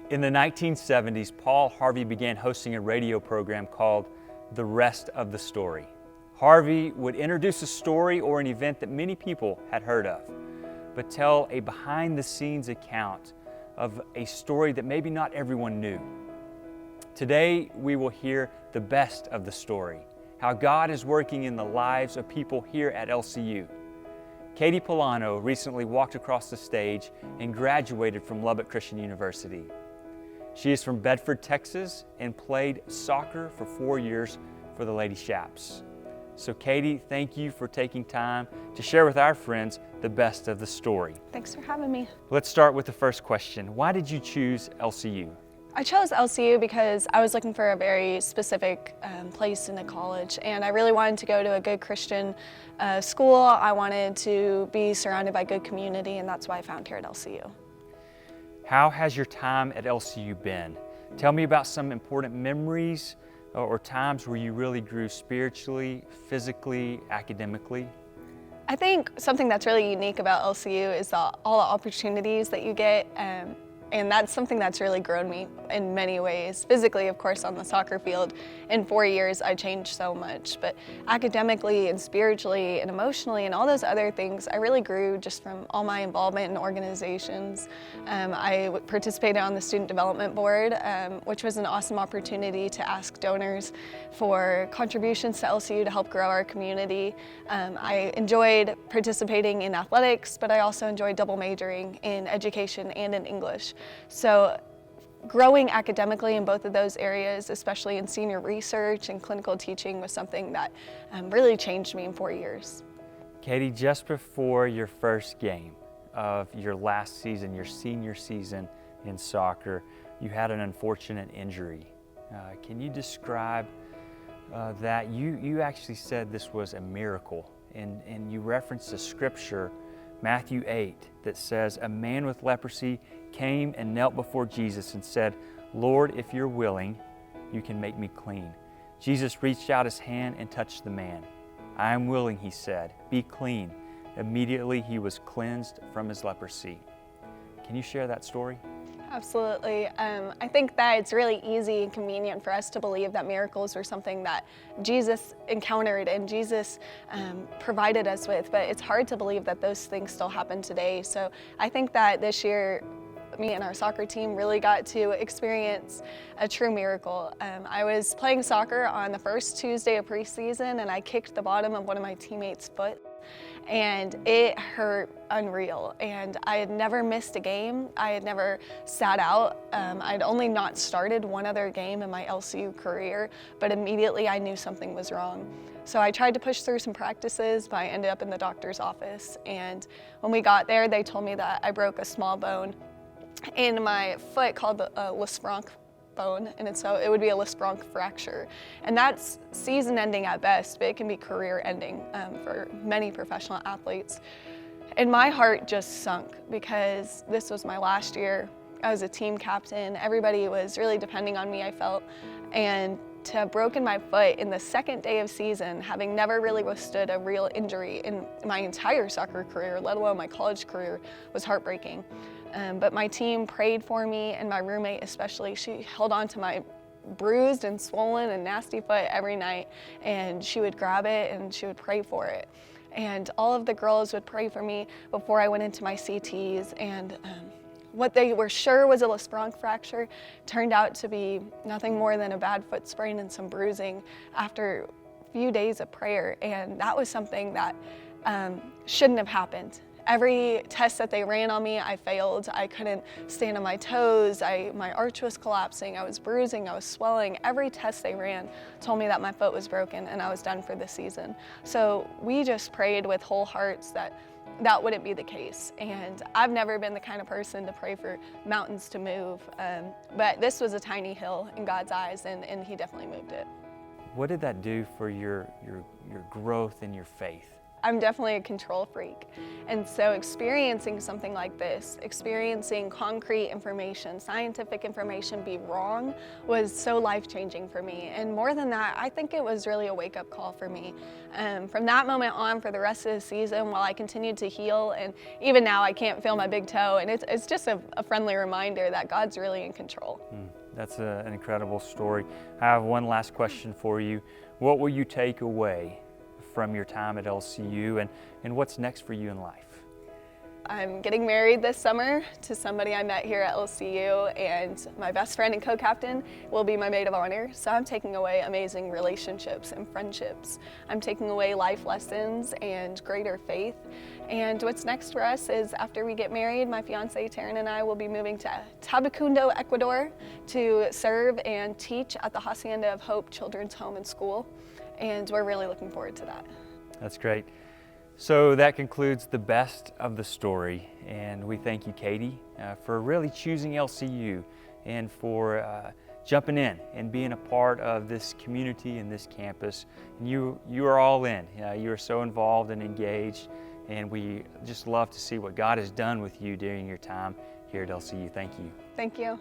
In the 1970s, Paul Harvey began hosting a radio program called The Rest of the Story. Harvey would introduce a story or an event that many people had heard of, but tell a behind-the-scenes account of a story that maybe not everyone knew. Today, we will hear the best of the story, how God is working in the lives of people here at LCU. Katie Pullano recently walked across the stage and graduated from Lubbock Christian University. She is from Bedford, Texas, and played soccer for 4 years for the Lady Shaps. So Katie, thank you for taking time to share with our friends the best of the story. Thanks for having me. Let's start with the first question. Why did you choose LCU? I chose LCU because I was looking for a very specific place in a college, and I really wanted to go to a good Christian school. I wanted to be surrounded by good community, and that's why I found here at LCU. How has your time at LCU been? Tell me about some important memories or times where you really grew spiritually, physically, academically. I think something that's really unique about LCU is all the opportunities that you get. And that's something that's really grown me in many ways. Physically, of course, on the soccer field. In 4 years, I changed so much. But academically and spiritually and emotionally and all those other things, I really grew just from all my involvement in organizations. I participated on the Student Development Board, which was an awesome opportunity to ask donors for contributions to LCU to help grow our community. I enjoyed participating in athletics, but I also enjoyed double majoring in education and in English. So growing academically in both of those areas, especially in senior research and clinical teaching, was something that really changed me in 4 years. Katie, just before your first game of your last season, your senior season in soccer, you had an unfortunate injury. Can you describe that? You actually said this was a miracle, and you referenced a scripture, Matthew 8, that says, "A man with leprosy came and knelt before Jesus and said, 'Lord, if you're willing, you can make me clean.' Jesus reached out his hand and touched the man. 'I am willing,' he said, 'be clean.' Immediately he was cleansed from his leprosy." Can you share that story? Absolutely. I think that it's really easy and convenient for us to believe that miracles are something that Jesus encountered and Jesus provided us with, but it's hard to believe that those things still happen today. So I think that this year, me and our soccer team really got to experience a true miracle. I was playing soccer on the first Tuesday of preseason, and I kicked the bottom of one of my teammates' foot, and it hurt unreal. And I had never missed a game. I had never sat out. I'd only not started one other game in my LCU career, but immediately I knew something was wrong. So I tried to push through some practices, but I ended up in the doctor's office. And when we got there, they told me that I broke a small bone in my foot called the Lisfranc bone, and so it would be a Lisfranc fracture. And that's season ending at best, but it can be career ending for many professional athletes. And my heart just sunk because this was my last year. I was a team captain. Everybody was really depending on me, I felt. And to have broken my foot in the second day of season, having never really withstood a real injury in my entire soccer career, let alone my college career, was heartbreaking. But my team prayed for me, and my roommate especially. She held on to my bruised and swollen and nasty foot every night, and she would grab it and she would pray for it. And all of the girls would pray for me before I went into my CTs, and what they were sure was a Lisfranc fracture turned out to be nothing more than a bad foot sprain and some bruising after a few days of prayer. And that was something that shouldn't have happened. Every test that they ran on me, I failed. I couldn't stand on my toes. My arch was collapsing. I was bruising. I was swelling. Every test they ran told me that my foot was broken and I was done for the season. So we just prayed with whole hearts that that wouldn't be the case. And I've never been the kind of person to pray for mountains to move, but this was a tiny hill in God's eyes, and He definitely moved it. What did that do for your growth in your faith? I'm definitely a control freak. And so experiencing something like this, experiencing concrete information, scientific information be wrong, was so life-changing for me. And more than that, I think it was really a wake-up call for me. From that moment on, for the rest of the season, while I continued to heal, and even now I can't feel my big toe, and it's just a friendly reminder that God's really in control. That's an incredible story. I have one last question for you. What will you take away from your time at LCU, and what's next for you in life? I'm getting married this summer to somebody I met here at LCU, and my best friend and co-captain will be my maid of honor. So I'm taking away amazing relationships and friendships. I'm taking away life lessons and greater faith. And what's next for us is, after we get married, my fiance Taryn and I will be moving to Tabacundo, Ecuador, to serve and teach at the Hacienda of Hope Children's Home and School. And we're really looking forward to that. That's great. So that concludes the best of the story, and we thank you, Katie, for really choosing LCU and for jumping in and being a part of this community and this campus. And you are all in. You are so involved and engaged, and we just love to see what God has done with you during your time here at LCU. Thank you. Thank you.